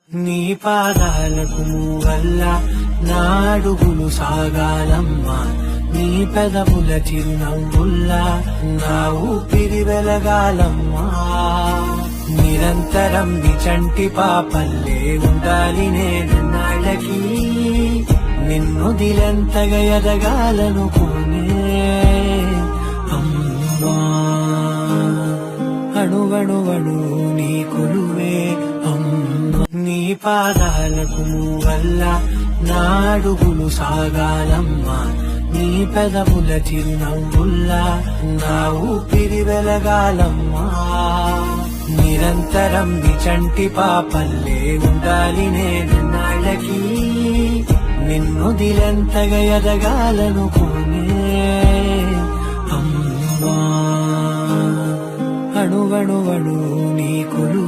నీ పాదాలకు మూవల్ల నా అడుగులు సాగాలమ్మా, నీ పెదవుల చిరునవ్వుల్లా నా ఊపిరి వెలగాలమ్మా. నిరంతరం నీ చంటి పాపల్లే ఉండాలి నేను నాళ్ళకి, నిన్నొదిలెంతగా ఎదగాలనుకునే అమ్మా. అణువణువణు నీ కొలువే అమ్మా, నీ పాదాలకు మూవల్ల నా అడుగులు సాగాలమ్మా, నీ పెదవుల చిరునవ్వుల్లా నా ఊపిరి వెలగాలమ్మా. నిరంతరం నీ చంటి పాపల్లే ఉండాలి నేను నాళ్ళకి, నిన్నొదిలెంతగా ఎదగాలనుకునే అమ్మా. అణువణువణు నీ కొలు